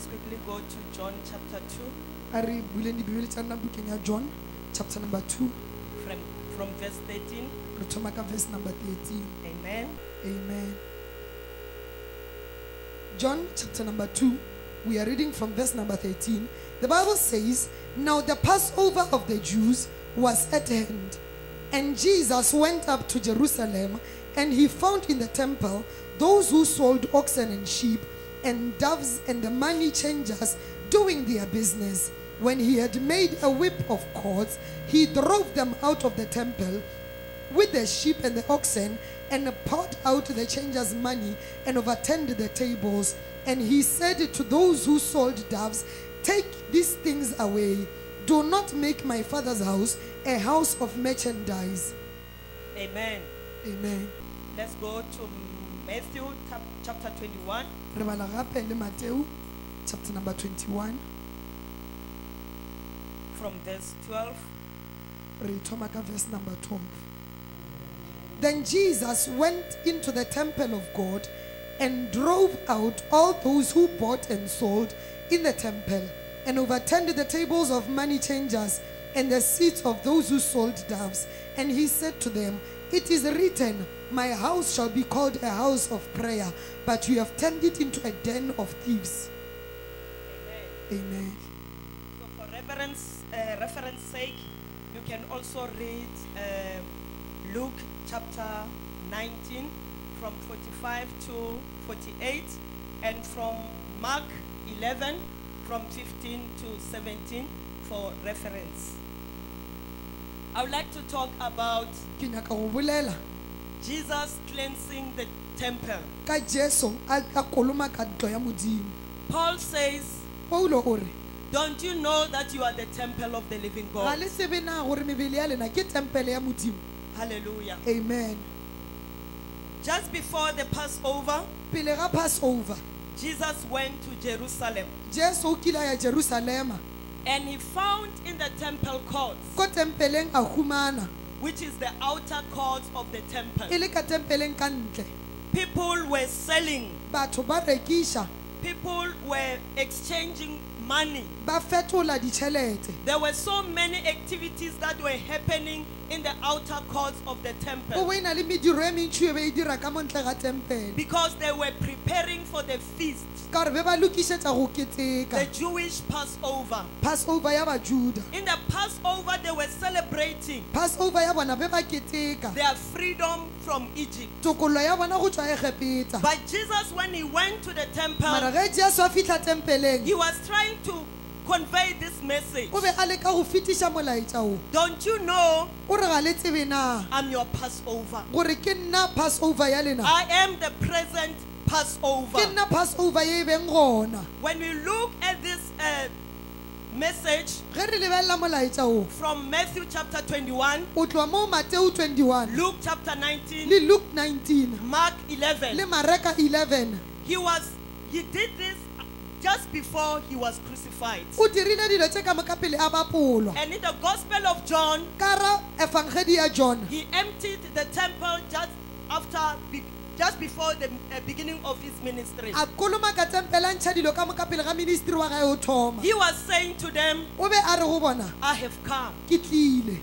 Let's quickly go to John chapter 2 Ari buleng dibebele tsa rona bukeng ya John chapter number 2. from verse 13. Re thoma ka verse number 13. Amen. Amen. John chapter number 2. We are reading from verse number 13. The Bible says, "Now the Passover of the Jews was at hand, and Jesus went up to Jerusalem, and he found in the temple those who sold oxen and sheep and doves and the money changers doing their business. When he had made a whip of cords, he drove them out of the temple with the sheep and the oxen, and poured out the changers' money and overturned the tables. And he said to those who sold doves, 'Take these things away. Do not make my Father's house a house of merchandise.'" Amen. Amen. Let's go to Matthew chapter 21 Re bala gape le Matthew chapter number 21. from verse 12. Re thoma ka verse number 12. "Then Jesus went into the temple of God and drove out all those who bought and sold in the temple, and overturned the tables of money changers and the seats of those who sold doves. And he said to them, 'It is written, my house shall be called a house of prayer, but you have turned it into a den of thieves.'" Amen. Amen. So for reference sake, you can also read Luke chapter 19 from 45 to 48, and from Mark 11 from 15 to 17 for reference. I would like to talk about Ke nyaka go bolela Jesus cleansing the temple. ka Jesu a koloma ka ntlo ya Modimo. Paul says, Paulo o re, "Don't you know that you are the temple of the living ga God?" le tsebe na gore mebele ya lena ke tempele ya Modimo. Hallelujah. Amen. Just before the Passover, Pele ga Passover, Jesus went to Jerusalem, Jesu o kile ya Jerusalema, and he found in the temple courts, ko tempeleng a humana, which is the outer courts of the temple, e le ka tempeleng ka ntle. people were selling, Batho ba rekisha, people were exchanging money. ba fetola ditšhelete. There were so many activities that were happening in the outer courts of the Go temple wena le mediro e mentši e be e dira ka mo ntle ga tempele, because they were preparing for the feast, ka gore be ba lokišetša go the keteka Jewish Passover. Passover ya Bajuda. In the Passover, they were celebrating Passover ya bona be ba keteka their freedom from Egypt. tokolo ya bona go tšwa Egepeta. But Jesus, when he went to the temple, Mara ge Jesu a fihla tempeleng, he was trying to convey this message. o be a leka go fetiša molaetša o. Don't you know O re ga le tsebe na I'm your Passover? gore ke nna Passover ya lena, I am the present Passover. ke nna Passover ye e beng gona. When we look at this message Ge re lebelela molaetša o, from Matthew chapter 21, o tloa mo Mateo 21 Luke chapter 19, le Luke 19 Mark le 11, Mareka 11, he did this just before he was crucified. o dirile dilo tše ka moka pele a bapolwa. And in the Gospel of John, Ka ra efangedi ya John, he emptied the temple just before the beginning of his ministry. a koloma ka tempele a ntšha dilo ka moka pele ga ministry wa gae o thoma. He was saying to them, O be a re go bona, I have come. ke tlile,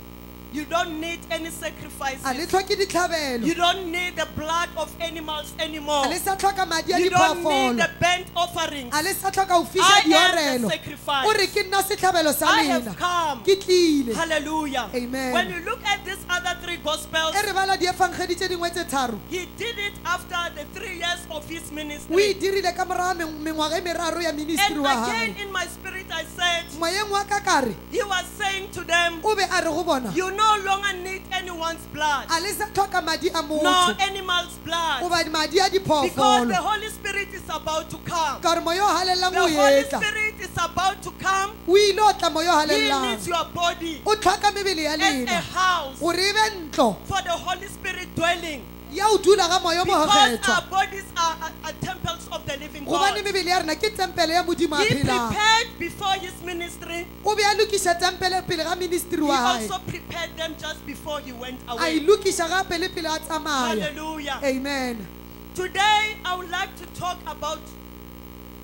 You don't need any a le sacrifices. tlhoke ditlhabelo, You don't need the blood of animals anymore. a le sa tlhoka madi a You don't need diphoofolo, the burnt offerings. a le sa tlhoka go I fiša am the diorelo. sacrifice. O re ke nna setlhabelo sa I lena, have come. ke tlile. Hallelujah. Amen. When you look at these other three Gospels, E re bala diefangedi tše dingwe tše tharo, he did it after the 3 years of his o e ministry. dirile ka moraga mengwaga e meraro ya ministry And wa again gae. in my spirit I said, Moyeng wa ka kare, he was saying to them, o be a re go bona, you no longer need anyone's blood, a le sa tlhoka madi a no motho animal's blood, goba madi a because diphoofolo, the Holy Spirit is about to come. ka gore moya o halelelang The o Holy etla, Spirit is about to come. o ile o tla moya o He halelelang, needs your body o tlhoka mebele ya as a lena house gore e be ntlo for the Holy Spirit dwelling. ya o dula ga moya o mo Because kgethwa, our bodies are temples of the living gobane God. mebele ya rena ke tempele ya modimo a He phelang. prepared before his ministry. O be a lokiša tempele pele ga ministry He wa gae, also prepared them just before he went a e away. lokiša gape le pele a tsamaya. Hallelujah. Amen. Today, I would like to talk about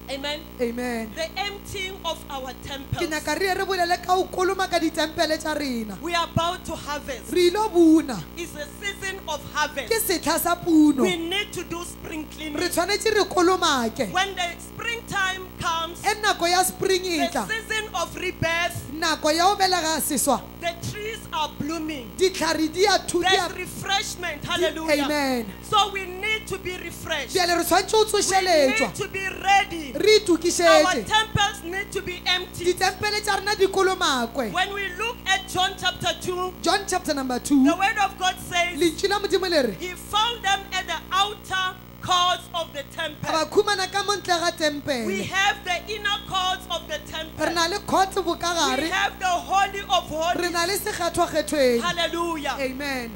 Amen. Amen. The emptying of our Ke temples. nyaka re bolele ka o koloma ka ditempele tša rena. We are about to harvest. Re ilo buna. It's a season of Ke harvest. setla sa puno. We need to do spring Re cleaning. tshwanetse re kolomake. When the springtime comes, E nako ya spring e the tla. season of rebirth, Nako ya o belega seswa. the trees are blooming. Ditlhare di a thu- di There's a- refreshment. Hallelujah. Amen. So we need to be refreshed. Bjale re tshwanetse o We tsošeletswa. need to be ready. Re Our itukišetše. temples need to be empty. Ditempele tša rena di kolomakwe. When we look at John chapter 2, John chapter number 2. the word of God says Lentšu la Modimo le re. he found them at the outer courts of the A temple. ba khumana ka mo ntle ga We tempele. have the inner courts of the Re temple. na le kgotse We bokagare. have the holy of Re holies. na le sekgethwa-kgethweng. Hallelujah. Amen.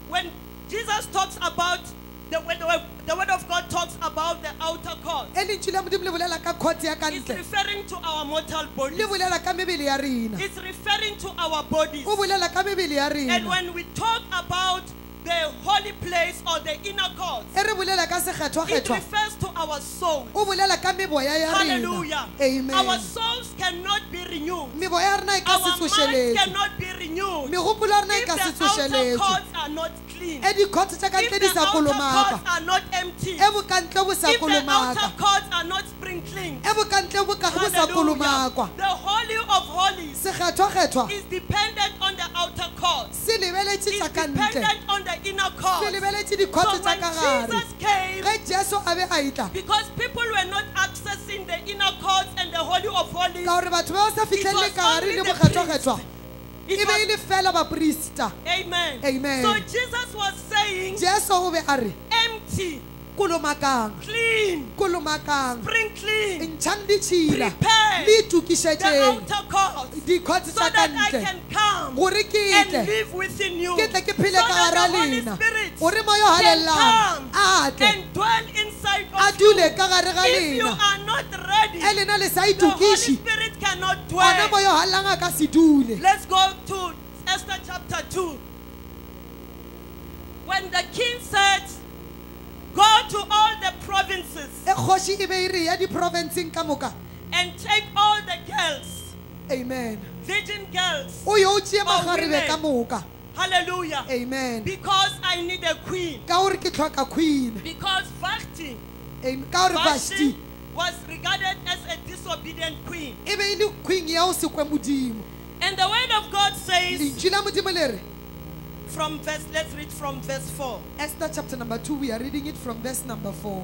When Jesus talks about the word of God talks about the outer court, E lentšu la Modimo le bolela ka kgotse ya ka it's ntle. referring to our mortal bodies. Le bolela ka mebele ya rena. It's referring to our bodies. O bolela ka mebele ya And rena. when we talk about the holy place or the inner court, E re bolela ka it sekgethwa-kgethwa. refers to our soul. O bolela ka meboya ya Hallelujah. rena. Our Amen. souls cannot be renewed. Meboya ya rena e ka Our se minds tsošeletse. cannot be renewed Megopolo ya rena e if ka se the outer tsošeletse. courts are not clean. E dikgotse tša ka If ntle di the sa outer kolomaka. courts are not empty. E bokantle bo sa If the outer kolomaka. courts are not sprinkling. E bokantle bo ka bo sa Hallelujah. kolomakwa. The holy of holies Sekgethwa-kgethwa is dependent on the outer courts. se lebeletše It's tša ka ntle. dependent on the inner Se courts. lebeletše So dikgotse tša when ka gare. Jesus came, Ge Jesu a be a itla. because people were not accessing the inner courts and the holy of holies, Ka gore batho ba ba sa it was fitlhelele ka gare only le the bokgethwa-kgethwa. priest. E It be e was, le fela baporista. amen. Amen. So Jesus was saying, Jesu o be a re empty, kolomakang, clean, kolomakang, spring clean, ntšhang ditšhila, prepare le the itukišetšeng outer courts dikgotse so tša ka that I ntle can come gore ke and tle live within you. ke tle ke So phele ka that gara the Holy lena Spirit gore moya o can halelang come a tle and dwell inside a of you. dule ka gare ga If you lena are not ready, e lena le sa the Holy itukiše Spirit cannot gona dwell. moya o halelang a ka se dule. Let's go to Esther chapter 2. When the king said, go to all the provinces E kgoši e be e re ya diprovinceng ka moka. and take all the girls, Amen. virgin girls. O yo o tšee Oh, magarebe ka women. moka. Hallelujah. Amen. Because I need a queen. Ka gore ke tlhoka queen. Because Vashti, Ka gore Vashti Vashti was regarded as a disobedient queen. e be e le queen ya o se kwe modimo. And the word of God says Lentšu la Modimo le re. let's read from verse 4. Esther chapter number 2, we are reading it from verse number 4.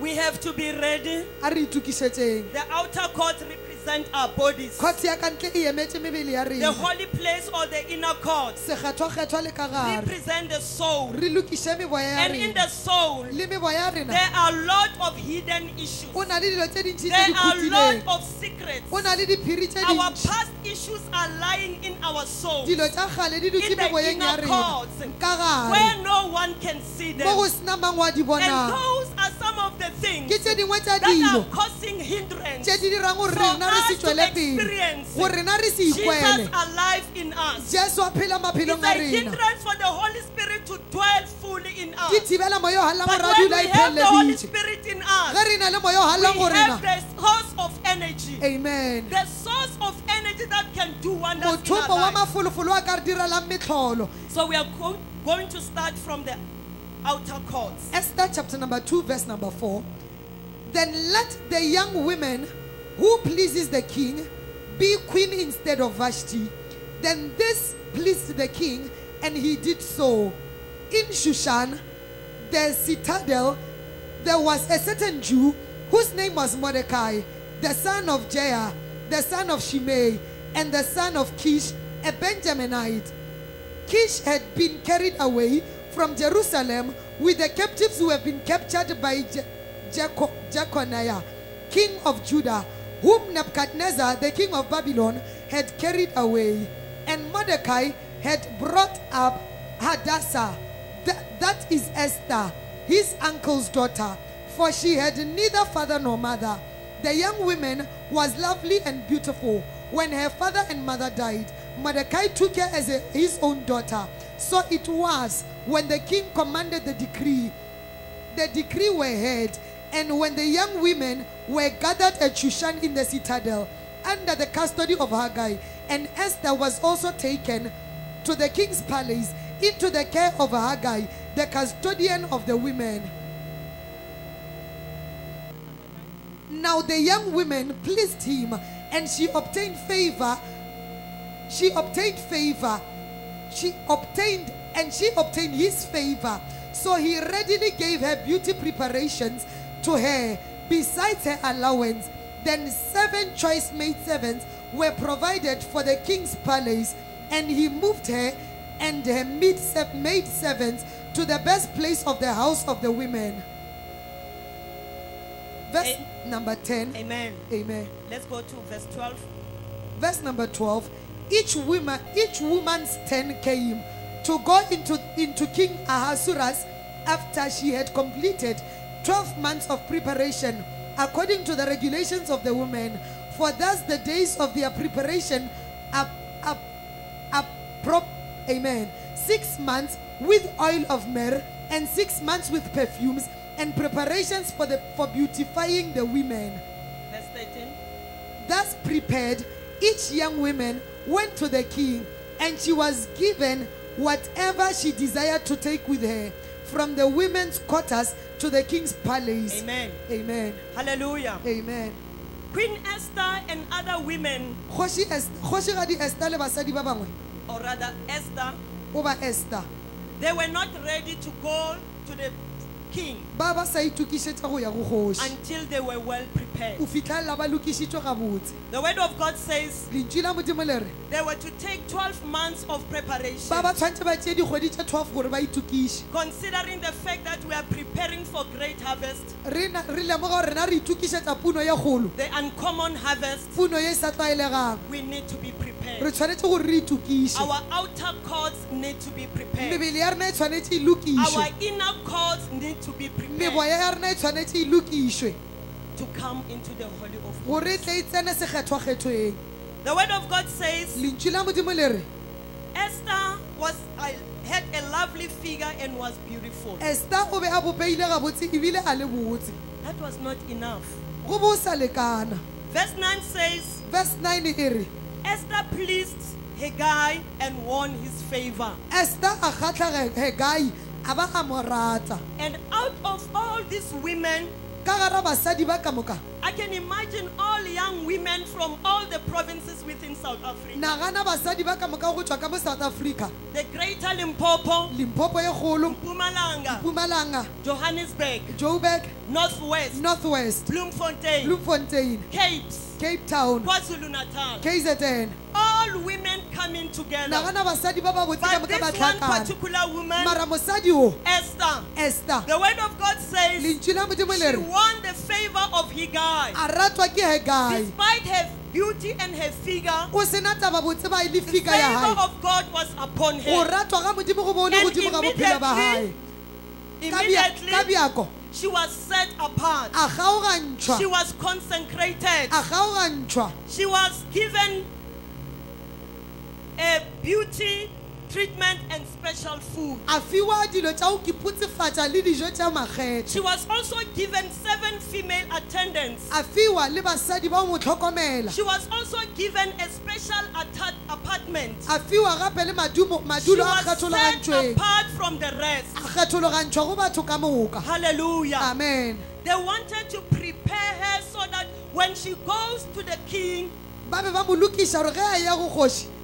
We have to be ready. A re itukišetšeng. The outer court represent our bodies. Kgotse ya ka ntle e emetše mebele ya The rena. holy place or the inner court Sekgethwa-kgethwa le ka gare. represent the soul. Re lokiše meboya ya And in rena. the soul, Le meboya ya rena. there are a lot of hidden issues. O na le dilo tše dintši tše There di are a lot phutileng. of secrets. O na le diphiri tše Our dintši. past issues are lying in our soul, Dilo tša kgale di dutše in the meboyeng ya inner rena. courts, Ka gare. where no one can see Mo go them. sena mang wa di And bonang. those are some of the things Ke tše dingwe tša that are dilo causing hindrance tše di dirang gore for rena re se us to tšwele pele. experience Gore rena re se Jesus ikwele. alive in us. Jesu a phela It's maphelong a a rena. hindrance for the Holy Spirit to dwell fully in us. Di thibela moya o halang But gore a when dula we a have the Holy ipheleleditše. Spirit in us, Ge re na le moya o halang we go have rena. the source of energy. Amen. The source of energy that can do wonders in Mothopo our wa lives. mafolofolo a ka re direlang metlholo. So we are going to start from the outer courts. Esther chapter number 2 verse number 4. Then let the young women who pleases the king be queen instead of Vashti. Then this pleased the king, and he did so. In Shushan, the citadel, there was a certain Jew whose name was Mordecai, the son of Jair, the son of Shimei, and the son of Kish, a Benjaminite. Kish had been carried away from Jerusalem with the captives who have been captured by Jeconiah, king of Judah, whom Nebuchadnezzar, the king of Babylon, had carried away. And Mordecai had brought up Hadassah, that is Esther, his uncle's daughter, for she had neither father nor mother. The young woman was lovely and beautiful, when her father and mother died, Mordecai took her as his own daughter. So it was when the king commanded the decree were heard, and when the young women were gathered at Shushan in the citadel, under the custody of Haggai, and Esther was also taken to the king's palace into the care of Haggai, the custodian of the women. Now the young women pleased him, and she obtained favor. She obtained his favor. So he readily gave her beauty preparations to her, besides her allowance. Then 7 choice maidservants were provided for the king's palace, and he moved her and her maidservants to the best place of the house of the women. Verse number 10. Amen. Amen. Let's go to verse 12. Verse number 12. Each woman's turn came to go into King Ahasuerus after she had completed 12 months of preparation, according to the regulations of the women. For thus the days of their preparation Amen. 6 months with oil of myrrh, and 6 months with perfumes, and preparations for beautifying the women. Verse 13. Thus prepared, each young woman went to the king, and she was given whatever she desired to take with her, from the women's quarters to the king's palace. Amen. Amen. Hallelujah. Amen. Queen Esther and other women, or rather Esther, they were not ready to go to the king until they were well prepared. The word of God says they were to take 12 months of preparation, considering the fact that we are preparing for great harvest, the uncommon harvest. We need to be prepared. Our outer courts need to be prepared. Our inner courts need to be prepared to come into the Holy of Holies. The word of God says Esther had a lovely figure and was beautiful. That was not enough. Verse 9 says Esther pleased Haggai and won his favor. And out of all these women, I can imagine all young women from all the provinces within South Africa. The Greater Limpopo, Mpumalanga, Johannesburg, Northwest, Bloemfontein, Cape Town, KwaZulu-Natal, KZN. All women coming together. But this one particular woman, Esther, the word of God says she won the favor of Haggai. Despite her beauty and her figure, the favor of God was upon her. And immediately she was set apart. She was consecrated. She was given a beauty treatment and special food. She was also given 7 female attendants. She was also given a special apartment. She was set apart from the rest. Hallelujah. Amen. They wanted to prepare her so that when she goes to the king,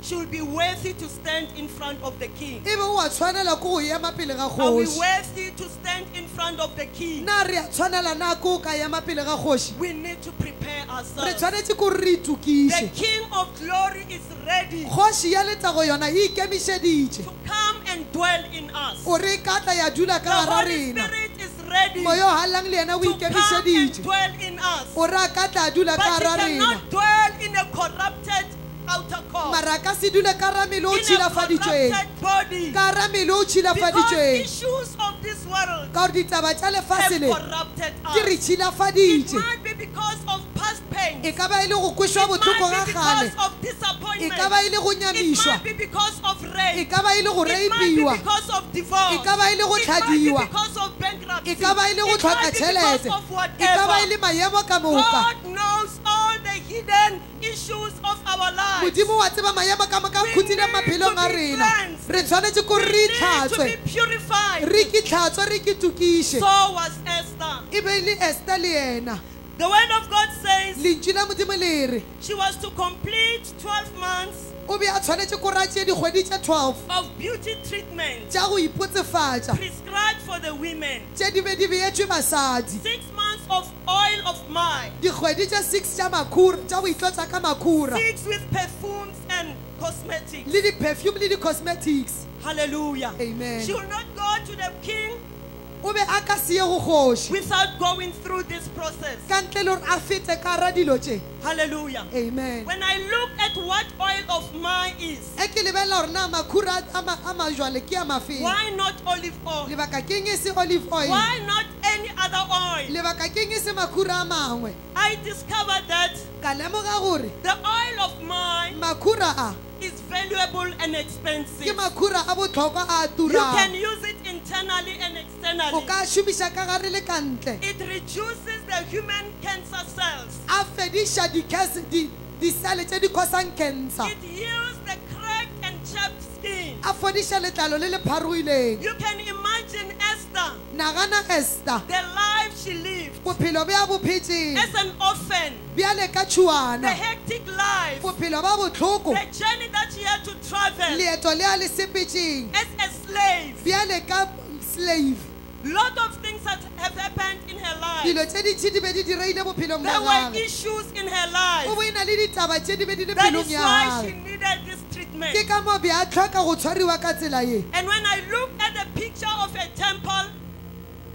she will be worthy to stand in front of the king. Are we worthy to stand in front of the king? We need to prepare ourselves. The King of Glory is ready to come and dwell in us. The Holy Spirit is ready to come and dwell in us. But he cannot dwell in a corrupted outer court, in a corrupted body, because issues of this world have corrupted us. It might be because of past pain. pain. e ka ba e le go kwešwa It botlhoko might ga be gale because of e disappointment. ka ba e le go It nyamišwa might be because of e rape. ka ba e le go It might be reipiwa because of divorce. e ka ba e le go It might be tlhadiwa because of bankruptcy. e ka ba e le go It tlhoka might be tšhelete because of e ka ba e le whatever. maemo ka moka God knows all the hidden issues of our lives. modimo wa tseba maemo ka moka a We khutsile need maphelong to a be rena cleansed. re tshwanetse ko We re need to itlhatswe be purified. re ke tlhatswe re ke tukiše So was Esther. e be le Esther le yena The word of God says lentšu la modimo le re she was to complete 12 months o be a tshwanetse ko ratšee dikgwedi tše 12 of beauty treatment tša go ipotsefatša prescribed for the women. tše di be di beetšwe basadi 6 months of oil of myrrh, dikgwedi tše 6 tša makhura tša go itlotsa ka makhura 6 with perfumes and cosmetics. le di-perfume le di-cosmetics Hallelujah. amen She will not go to the king o be a ka se ye go kgoši without going through this process. ka ntle le gore a fete ka ra dilo tše Hallelujah. amen When I look at what oil of myrrh is, e ke lebelela gore na makhura a majwale ke a mafeng why not olive oil? lebaka keng e se olive oil Why not any other oil? lebaka keng e se makhura a mangwe I discovered that ka lemoga gore the oil of myrrh makhura a is valuable and ke expensive. makhura a botlhokwa a You can turang use it internally and o externally. ka šomiša ka gare le ka ntle It reduces the human cancer cells. a fediša disele tše di cosang cancer It heals the cracked and chapped skin. a fodiša letlalo le le pharoileng You can imagine Esther, nagana Esther the life she lived bophelo bja bo phetšeng as an orphan, bjale ka the tšhuana hectic life, bophelo ba botlhoko the journey that she had to travel leeto le a le sepetšeng as a slave. bjale ka slave Lot of things that have happened in her life. dilo tše dintšhi di be di direile bophelong There bja were gage issues in her life. o bo e na le ditaba tše di be di le That pelong is ya why she gage needed this treatment. ke ka mo be a tlhoka go tshwariwa ka tsela ye And when I look at the picture of a temple,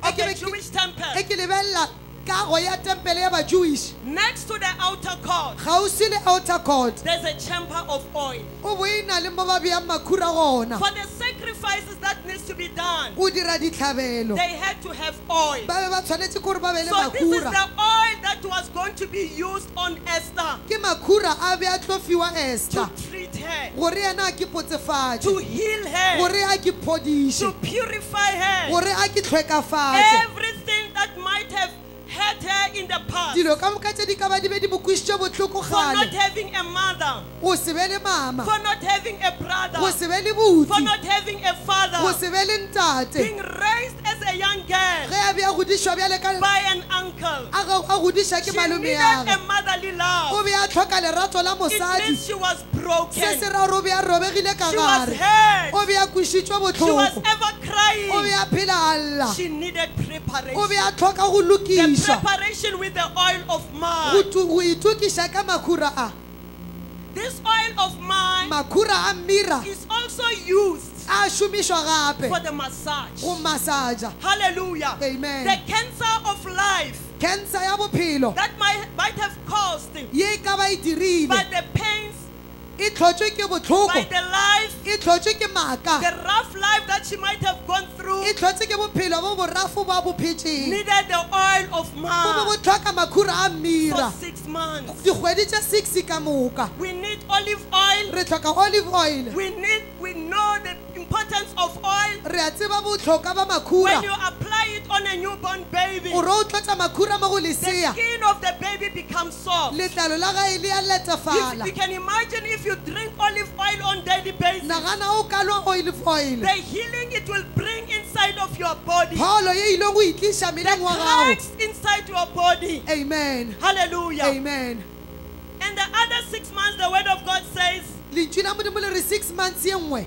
of Okay, the but- Jewish temple, e ke lebelela kago ya tempele ya ba-jewish next to the outer court, kgauswi le outer court there's a chamber of oil. o bo e na le mo ba beyang makhura gona For the sacrifices that needs to be done, o dira ditlhabelo they had to have oil. ba be ba tshwanetse gore ba be le So this is makhura the oil that was going to be used on Esther ke makhura a be a tlo fiwa to Esther treat her, gore yena a ke potsefatše to heal her, gore a ke to phodiše purify her. gore a ke tlhwekafatše Everything that might have hurt her in the past dilo ka moka tše di ka ba di be di bokwišitše botlhoko for not gale having a mother, go se be le mama for not having a go brother, se be le for botsi not having a go father, se be le ntate being raised as a young girl ge a be a godišwa bjale ka by an uncle. a godiša ke She malome needed yage a motherly o love. be a tlhoka lerato la It mosadi means she was se broken. se ra gore o be a robegile ka She was gare hurt. o be a kwišitšwe She was botlhoko ever o be crying. a phela a lla She needed o be preparation. a tlhoka go The lokišwa preparation with the oil of myrrh. go itukiša ka makhura a This oil of myrrh makhura a mmira is also used a šomišwa for gape the massage. go masaja Hallelujah. Amen. The cancer of life cancer ya bophelo that might have caused ye e ka ba e dirile by the pains, e tlhotswe ke by botlhoko the life, e tlhotswe ke maaka the rough life that she might have gone through, e tlhotswe ke bophelo bo borafo ba bophetšeng needed the oil of bo bo myrrh bo tlhoka makhura a for mmira 6 months. dikgwedi tše 6 ka moka We need olive oil. re tlhoka olive oil We know the importance of oil. re a tseba botlhokwa ba When makhura you apply it on a newborn baby, gore o tlotsa makhura mo go the lesea skin of the baby becomes soft. letlalo la gae le a letafala You can imagine if you drink olive oil on daily basis, nagana o ka lwa olive oil the healing it will bring inside of your body, pholo ye ileng go itliša the meleng wa gago cracks inside your body. amen Hallelujah. amen And the other 6 months, the word of God says, lentšu la modimo le re 6 months ye nngwe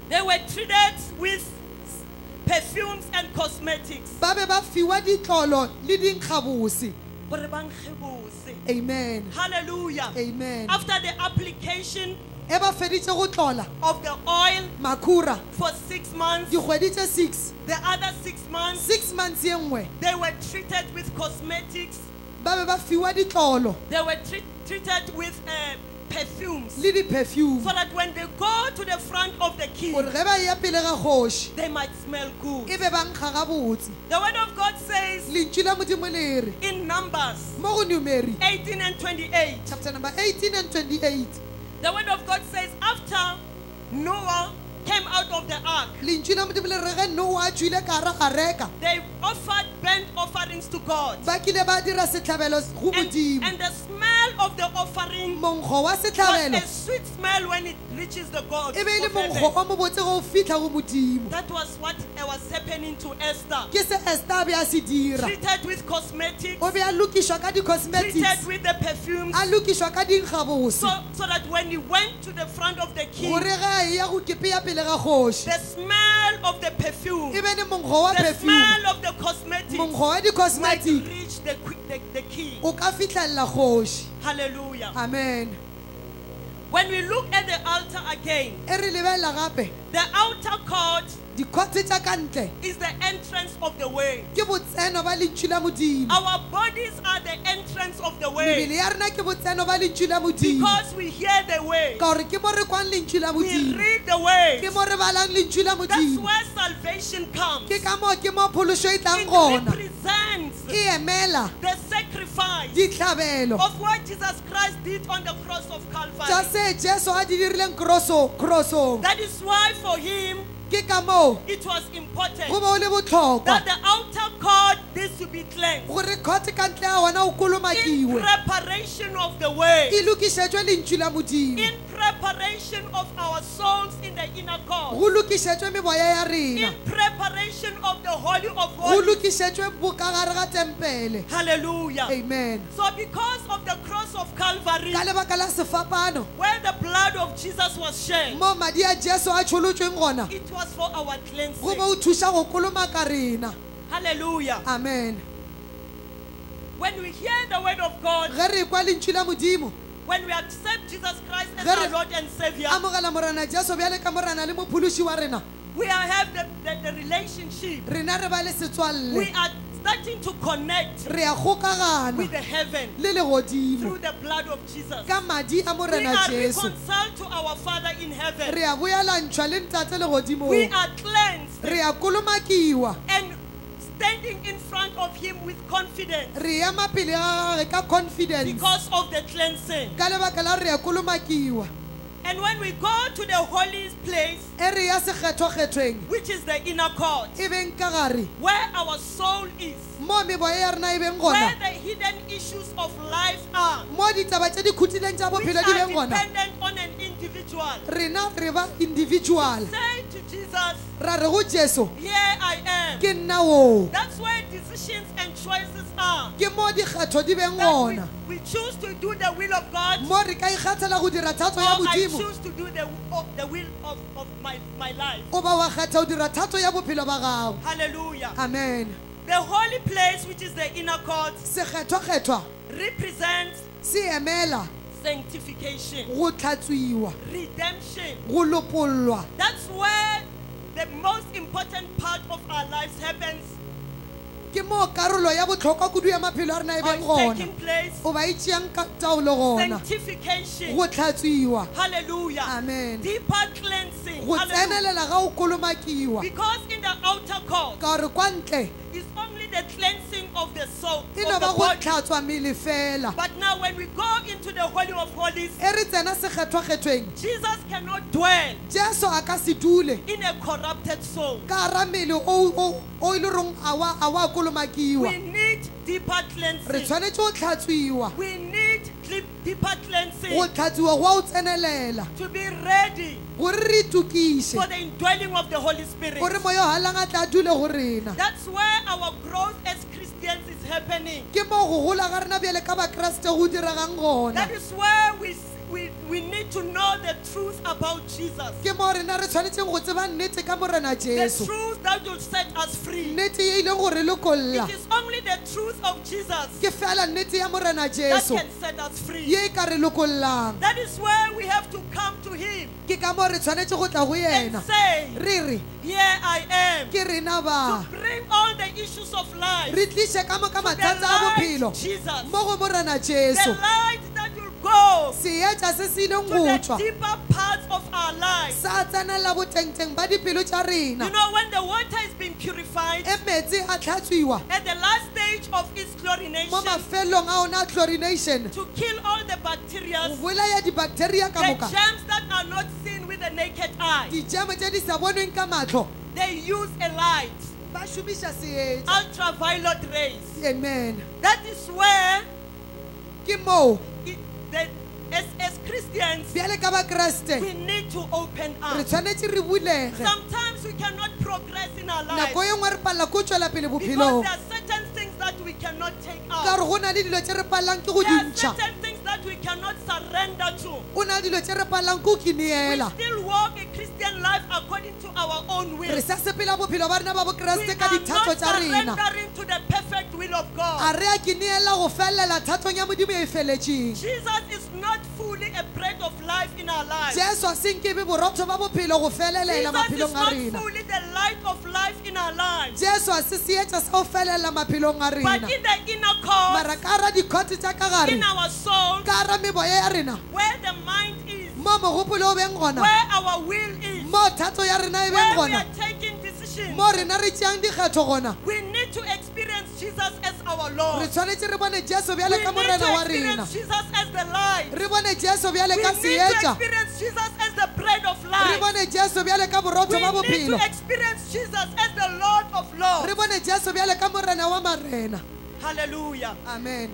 they were treated with perfumes and cosmetics. ba be ba fiwa ditlolo le dinkgabose Gore ba nkge bose. amen Hallelujah. amen After the application e ba feditše go tlola of the oil makhura for 6 months, dikgwedi tše 6 the other 6 months, 6 months ye nngwe they were treated with cosmetics. ba be ba fiwa ditlolo They were treated with perfumes, le di-perfume so that when they go to the front of the king, gore ge ba ya pele ga kgoši they might smell good. e be ba nkga gabotse. The word of God says lentšu la modimo le re in Numbers mo go numeri 18 and 28, chapter number 18 and 28 the word of God says, after Noah came out of the ark, lentšu la modimo le re ge noa a tswile ka gare ga reka they offered burnt offerings to God. ba kile ba dira setlhabelo go modimo. And the smell of the offering monkgo wa was setlhabelo a sweet smell when it reaches the God. e be e le of monkgo heaven. o mo botse go fitlha go modimo. That was what was happening to Esther. ke se Esther a be a se dira Treated with cosmetics, o be a lokišwa ka di-cosmetics treated with the perfumes, a lokišwa ka dinkga bose so that when he went to the front of the king, gore ge a ya go kepeya pele ga kgoši the smell of the perfume, e be le monkgo wa the perfume smell of the cosmetics monkgo wa might di-cosmetic reach the king. o ka fitlhelela kgoši. Hallelujah. Amen. When we look at the altar again, e re lebelela gape the outer court dikhote tša ka ntle is the entrance of the way. ke botseno ba lentšu la modimo. Our bodies are the entrance of the way mebele ya rena ke botseno ba lentšu la modimo because we hear the way, ka gore ke mo re kwang lentšu la we modimo read the way. ke mo re balang lentšu la That's modimo where salvation comes. ke ka moo ke mo phološo e tlang It gona represents e emela the sacrifice ditlhabelo of what Jesus Christ did on the cross of tša Calvary. se jesu a di dirileng krosong. That is why for him ke ka moo it was important go ba o le botlhokwa that the outer court needs to be cleansed gore kgote ka ntle ya gona o in kolomakiwe preparation of the way, e lokišetšwe lentšu la modimo in preparation of our souls in the inner court, go lokišetšwe meboya ya rena in preparation of the Holy of go Holies. lokišetšwe bokagare ga tempele. Hallelujah. Amen. So because of the cross of Calvary, ka lebaka la sefapano where the blood of Jesus was shed, mo madi a jesu a tšholotšweng gona it was for our go cleansing. ba o thuša go kolomaka rena. Hallelujah. Amen. When we hear the word of God, ge re kwa lentšu la modimo when we accept Jesus Christ as Gere- our Lord and Savior, amogela morena jesu bjale ka morena le mophološi wa rena we have the relationship. rena re ba le We setswalle are starting to connect re a gokagana with the heaven le legodimo through the blood of Jesus. ka madi a We morena are jesu reconciled to our Father in heaven. re a boelantšhwa le ntate legodimo We are cleansed re a kolomakiwa and standing in front of Him with confidence re ema pele ga gage ka confidence because of the cleansing. ka lebaka la re a kolomakiwa And when we go to the holy place, e re ya sekgethokgethweng which is the inner court, e beng ka gare where our soul is, mo meboya ya rena e beng where gona the hidden issues of life are, mo ditaba tše di khutileng tša which bophelo di are beng gona dependent on an individual. rena re ba individual Say to Jesus, ra re go jesu here I am. ke nna oo That's where decisions and choices are. ke mo dikgetho di beng That gona we choose to do the will of God, mo re ka ikgethela go dira thato ya or I modimo choose to do the will of my life. o ba wa kgetha go dira thato ya bophelo ba gago. Hallelujah. Amen. The holy place, which is the inner court, sekgethwakgethwa represents se emela sanctification, go tlhatswiwa redemption. go lopollwa That's where the most important part of our lives happens, ke mo karolo ya botlhokwa kudu ya maphelo a rena e or beng is gona taking place. o ba itšeang ka taolo gona Sanctification. go tlhatswiwa. Hallelujah. Amen. Deeper cleansing. go Hallelujah. tsenelela ga o kolomakiwa Because in the outer court ka gore kwa ntle is only the cleansing of the soul, e of no ba the go body. tlhatswa mele fela But now when we go into the Holy of Holies, e re tsena sekgethwakgethweng Jesus cannot dwell jesu a ka se dule in a corrupted soul. ka gara mele o e le rong a wa kolomakiwa. We need deeper re cleansing. tshwanetse go tlhatswiwa We need deeper cleansing go tlhatswiwa go a o tsenelela to be ready gore re itukiše for the indwelling of the Holy Spirit. gore moya o galang a tla dule go rena That's where our growth as Christians is happening. ke mo go gola ga rena bjale ka bakreste go diregang gona That is where we need to know the truth about Jesus. ke mo rena re tshwanetseng go tseba nnete ka morena The jesu truth that will set us free. nnete ye e leng gore lekolola It is only the truth of Jesus ke fela nnete ya morena that jesu can set us free. ye e ka re lekololang That is where we have to come to Him ke ka mo re tshwanetse go tla go and yena say, re re here I am. ke rena To ba bring all the issues of life re tliše ka moka to the mathata a light bophelo Jesus. mo go morena The jesu light that will go seetša se se ileng to go the tšwa deeper parts of our lives. sa tsenela botengteng ba dipelo tša You rena know, when the water is being purified, e metsi a tlhatswiwa at the last stage of its mo chlorination, mafelong a ona a chlorination to kill all the go bacteria, bolaya dibacteria ka the moka germs that are not seen with the naked eye, dijeme tše di sa bonweng ka matlho they use a light, ba šomiša seetša ultraviolet rays. amen That is where, ke moo as Christians, bjale ka bakreste we need to open re up. tshwanetse re bulege Sometimes we cannot progress in our lives nako ye nngwe re palela ko tšwela pele because bophelong there are certain things that we cannot take ka out. gore go na le dilo tše re palelang ke go There are dintšha certain things that we cannot surrender to. o na le dilo tše re palelang ke go We kineela still walk a Christian life according to our own will. re sa sepela bophelo ba rena ba We bokreste ka are dithatso not tša rena surrendering to the perfect will of a God. re a kineela go felelela thatong ya modimo e feletšeng Jesus is not fully a bread of life in our lives. jesu a senkebe borotho ba bophelo go felelela Jesus is maphelong a not rena fully the light of life in our lives. jesu a se seetša sa go felelela maphelong a But rena in the inner court, mara ka ra dikhote tša ka gare in our soul, ka ra meboya ya rena where the mind is, mo mogopolo o beng gona where our will is, mo thato ya rena e beng where we gona are taking decisions, mo rena re tšeang dikgetho gona we need to experience Jesus as our re Lord. tshwanetse re bone jesu We bjale need ka to morena wa rena experience Jesus as the light. re bone jesu bjale We ka need to seetša experience Jesus as the bread of re life. bone jesu bjale ka borotho We ba need to bophelo experience Jesus as the Lord of Lords. re bone jesu bjale ka morena wa marena Hallelujah. amen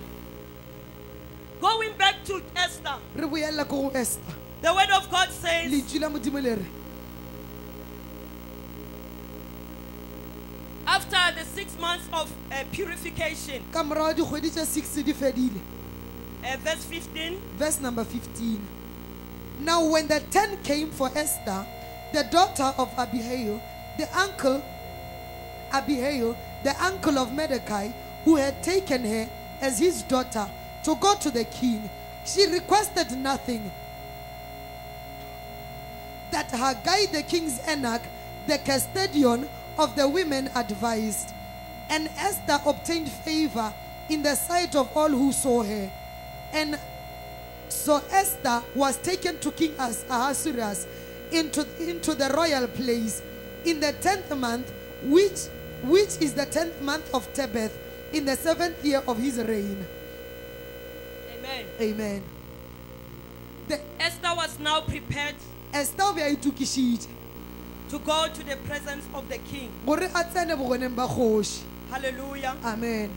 Going back to Esther, re boelela ko go esta the word of God says, letšwi la modimo le re after the 6 months of purification, ka morago dikgwedi tše 6 di fedile verse 15, verse number 15 now when the 10 came for Esther the daughter of Abihail the uncle of Mordecai who had taken her as his daughter to go to the king she requested nothing that Haggai the king's eunuch the custodian of the women advised and Esther obtained favor in the sight of all who saw her and so Esther was taken to King Ahasuerus into the royal place in the 10th month, which is the 10th month of Tebeth, in the 7th year of his reign. amen. Amen. Esther was now prepared Esther o be a itukišitše to go to the presence of the king. gore a tsene bogoneng ba kgoši. Hallelujah. Amen.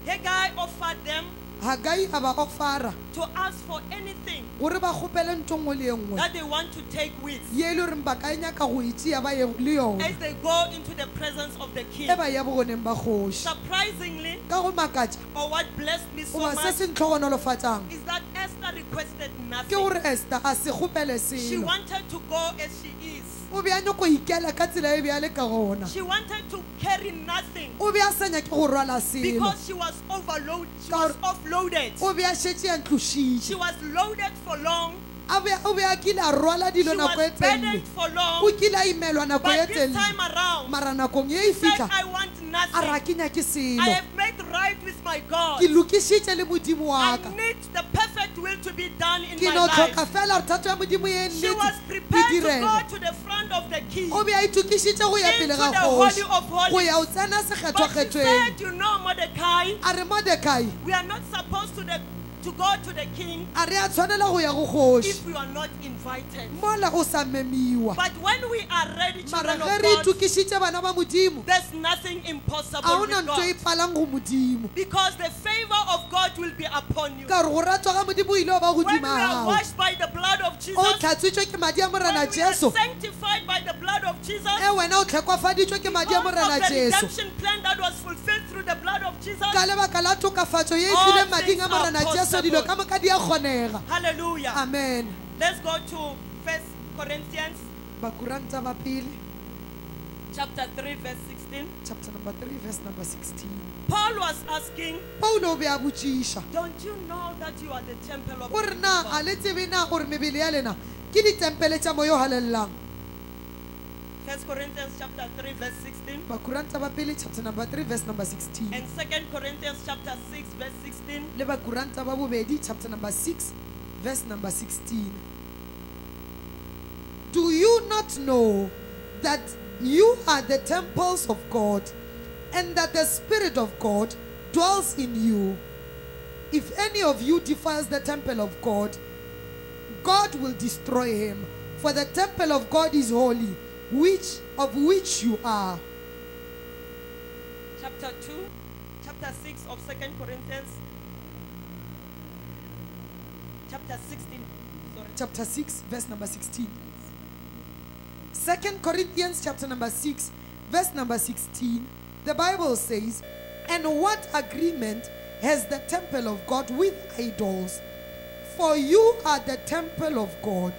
Haggai offered them Haggai a ba ofara to ask for anything gore ba kgopele ntho nngwe le ye nngwe that they want to take with ye e le goreng ba ka e nyaka go e tšea ba ye le yona as they go into the presence of the king. e ba ya bogoneng ba kgoši Surprisingly, ka go makatša or what blessed me so goba se much, se ntlhogonolofatšang is that Esther requested ke nothing. gore Esther a se kgopele She selo wanted to go as she is. o be a nyako ikela ka tsela e bjale ka gona She wanted to carry nothing o be a sa nyake go rwala selo because she was overloaded. She was offloaded. o be a šetše a ntlošitše She was loaded for long. o be a kile a rwala She dilo nako e was telele burdened for o long. kile a imelwa nako e But this telele time around, mara nakong ye e said, fitlha I want a re nothing. a ke nyake I selo have made right with my God. ke lokišitše le modimo wa I ka need the perfect will to be done in ke my no life. tlhoka fela gore thato ya modimo ye She was nnete e prepared to direge go to the front of the king. o be a itukišitše go ya Into pele ga the Holy kgoši of go Holies. ya o tsena But she sekgethwakgethweng said, you know, Mordecai, a re Mordekai we are not supposed to go to the king a re a tshwanela go ya go kgoši if we are not invited. mola o sa memiwa But when we are ready, mara children ge of re God, itukišitše bana ba modimo there's nothing a impossible ona with nto e God. palang go modimo Because the favor of God will be upon you. ka re go ratwa ga modimo o ile o ba When we godimo are gago washed by the blood of Jesus, o tlhatswitšwe ke madi a when morena we are jesu sanctified by the blood of Jesus, e wena o tlhekofaditšwe ke madi a because morena of the jesu redemption plan that was fulfilled through the blood of Jesus. ka lebaka la tokafatšo ye e All tlileng mading things a morena are jesu dilo ka possible. moka di a kgonega Hallelujah. amen Let's go to 1 Corinthians bakuranta ba pele chapter 3, verse 16. chapter number 3 verse number 16 Paul was asking, paulo o be a botšiša don't you know that you are the temple of o re na a God? le tsebe na gore mebele ya lena ke ditempele tša moyo o halelelang 1 Corinthians chapter 3, verse 16. bakuranta ba pele chapter number 3 verse number 16 And 2 Corinthians chapter 6, verse 16. le bakuranta ba bobedi chapter number 6 verse number 16. Do you not know that you are the temples of God, and that the Spirit of God dwells in you? If any of you defiles the temple of God, God will destroy him. For the temple of God is holy, which you are. Chapter 6 of 2 Corinthians. Chapter 16. Sorry. Chapter 6, verse number 16. 2 Corinthians chapter number 6, verse number 16. The Bible says, and what agreement has the temple of God with idols? For you are the temple of God.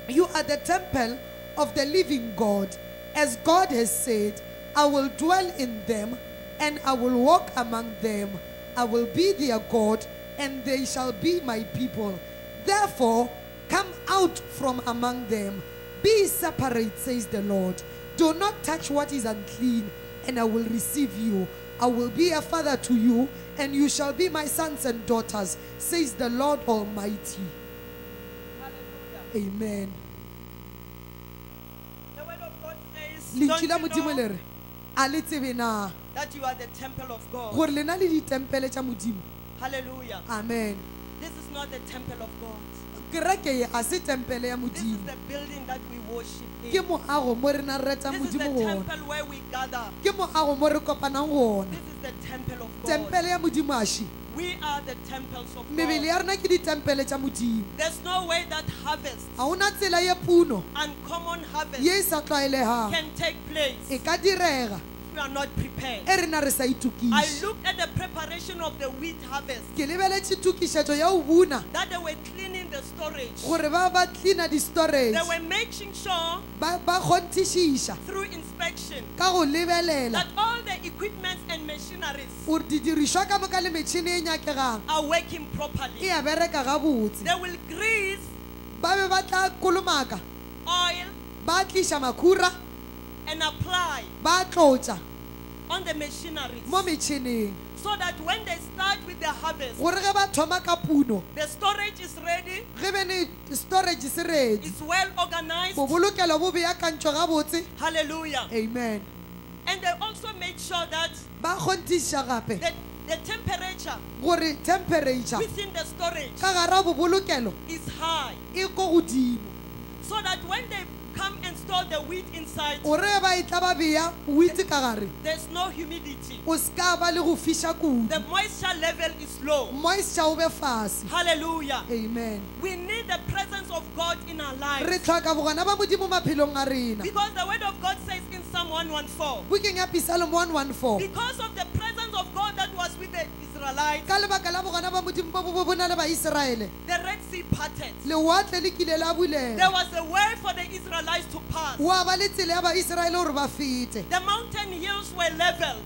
You are the temple of the living God. As God has said, I will dwell in them, and I will walk among them. I will be their God, and they shall be my people. Therefore, come out from among them. Be separate, says the Lord. Do not touch what is unclean, and I will receive you. I will be a father to you, and you shall be my sons and daughters, says the Lord Almighty. Hallelujah. Amen. The word of God says, Lentswe la don't Modimo you le know re, a le tsebe na that you are the temple of God? gore le na le ditempele tša Modimo? Hallelujah. Amen. This is not the temple of God. Kereke ye a se tempele ya This is Modimo, the building that we worship ke in. moago mo re na re retang This is the Modimo gona, temple where we gather. ke moago mo re kopanang gona. This is the temple of God. Tempele ya Modimo aši, We are the temples of mebele God. ya rena ke ditempele tša Modimo. There's no way that harvest, Ga ona tsela ye puno uncommon harvest, ye e sa tlwaelegang can take place e ka direga if we are not prepared. e rena re sa I itukiše. looked at the preparation of the wheat harvest, Ke lebeletše tukišetšo ya go buna that they were cleaning the storage. gore ba cleana di-storage, They were making sure ba kgonthišiša through inspection ka go lebelela that all the equipments and machineries gore didirišwa ka moka le metšhini e nyakegang are working e properly. ya bereka gabotse. They will grease, Ba be ba tla kolomaka, oil, ba tliša makhura, and apply ba tlotša on the machineries mo metšhineng so that when they start with the harvest, gore ge ba thoma ka puno, the storage is ready, ge bene storage se ready, it's well organized. bobolokelo bo beakantšwe gabotse. Hallelujah. Amen. And they also made sure that Ba kgonthiša gape the temperature gore temperature within the storage ka gara bobolokelo is high, e ko godimo, so that when they come and store the wheat inside, gore ge ba e tla ba bea wheat ka gare there's no humidity. o se ka ba le go fiša kudu, The moisture level is low. moisture o be fase. Hallelujah. Amen. We need the presence of God in our Re lives. tlhoka bogona ba Modimo maphelong a rena. Because the word of God says in Psalm 114, Bukeng ya Psalm 114, because of the presence of God that was with the Israelites, ka lebaka la bogona ba Modimo bo na le Baiseraele, the Red Sea parted. lewatle le kile la bulega, There was a way for the Israelites to pass. wa ba le tsela ya Baiseraele gore ba fete. The mountain hills were leveled.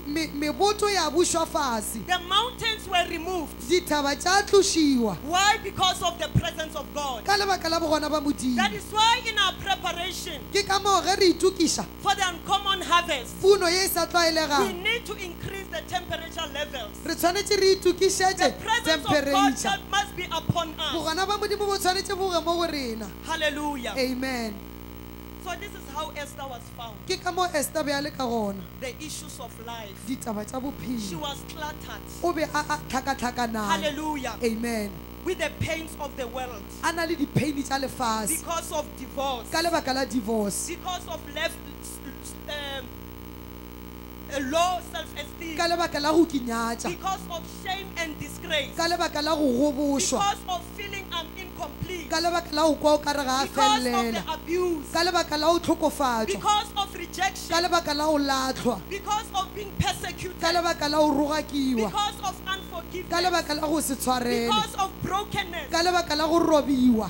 Meboto ya bušwa fase, The mountains were removed. dithaba tša tlošiwa Why? Because of the presence of God. ka lebaka la bogona ba Modimo. That is why in our preparation Ke ka moo ge re itukiša for the uncommon harvest, puno ye e sa we tlwaelegang, need to increase the temperature levels. re tshwanetse re The itukišetše presence of God temperature. that must be upon us. Bogona ba Modimo bo tshwanetse boge mo go rena. Hallelujah. Amen. So this is how Esther was found. Ke ka moo Esther be a le ka gona, The issues of life. ditaba tša She bophelo, was cluttered. o be a tlhakatlhakanang. Hallelujah. Amen. With the pains of the world. A na le dipaini tša lefase Because of divorce. ka lebaka la divorce, Because of low self-esteem. ka lebaka la go kinyatša, Because of shame and disgrace. ka lebaka la go gobošwa, Because of feeling I'm incomplete. ka lebaka la go kwa o ka re ga a Because of felelela, the abuse. ka lebaka la go tlhokofatšwa, Because of ka rejection. lebaka la go latlhwa, Because of being persecuted. ka lebaka la go rogakiwa, Because of ka unforgiveness. lebaka la go se tshwarele, Because of brokenness. ka lebaka la go robiwa,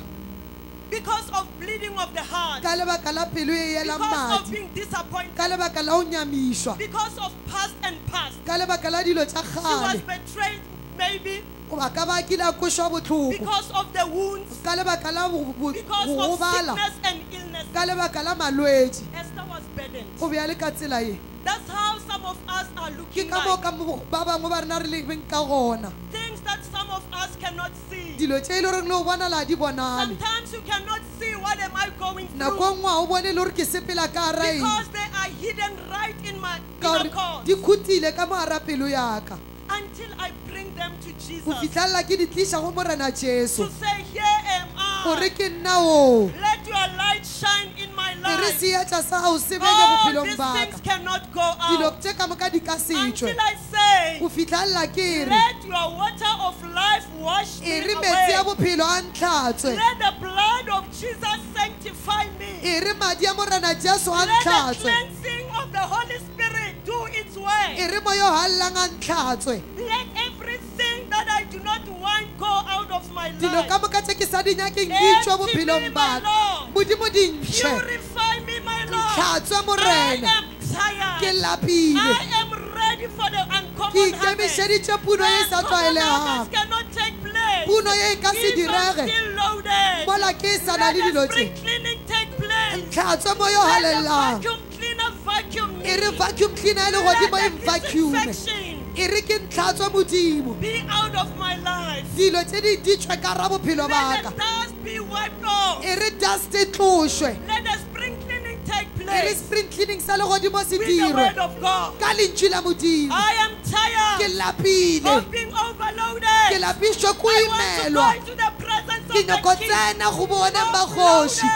Because of bleeding of the heart. ka lebaka la pelo e elang Because of madi, being disappointed. ka lebaka la go nyamišwa, Because of past and past. ka lebaka la dilo tša She was kgale, betrayed maybe ba ka ba kile a košwa botlhoko, because of the wounds. ka lebaka la go Because of gobala, sickness and illness. ka lebaka la malwetši, Esther was burdened. go be a le ka tsela ye. That's how some of us are Ke looking ka moo like. ka ba bangwe ba rena re lebeng ka gona, Things that some of of us cannot see. dilo tše e le goreng le go bonala di bonale Sometimes you cannot see what am I going nako through ngwe o bone le gore ke sepela ka raeng because they are hidden right in my ka inner gore court di khutile ka mogara pelo yaka until I bring them to go Jesus fitlhelela ke di tliša go morena jesu to say, here am gore I. ke nna o Let your light shine in my e re life. seetša sa gago se beke Oh, bophelong these baka things cannot go dilo out tše ka moka di ka setšwe until I say, go fitlhelela ke re let your water of life wash e me re metsi ya away. bophelo a ntlhatswe Let the blood of Jesus sanctify me. e re madi a morena jesu a Let the ntlhatswe cleansing of the Holy Spirit do its e way. re moya o galelang a ntlhatswe Let everything that I do not want go out of my dilo ka life. moka tše ke sa di nyakeng di tšwe Empty me, bophelong my baka Lord. modimo dintšhe Purify me, my Lord. tlhatswe I morena am tired. ke lapile I am ready for the ke uncommon harvest. ikemišeditše puno e e sa The uncommon tlwaelegang harvest cannot take place. puno ye e ka se If I'm direge still loaded, mola ke e sa na let le dilo the tše spring cleaning take place. tlhatswe moya o Let the galelang vacuum cleaner vacuum me. e re vacuum cleaner e le godimo e Let the vacuume disinfection e re ke ntlhatswe modimo be out of my life. dilo tše di tšwe ka ra bophelo Let baka the dust be wiped off. e re dust e tlošwe Let the spring cleaning take e re place spring cleaning sa legodimo se with the dirwe word of God. ka lentšu la modimo I am ke tired lapile of being overloaded. ke lapišwe ko I want to imelwa go into the presence ke of nyako the King. tsena go boneng bagoši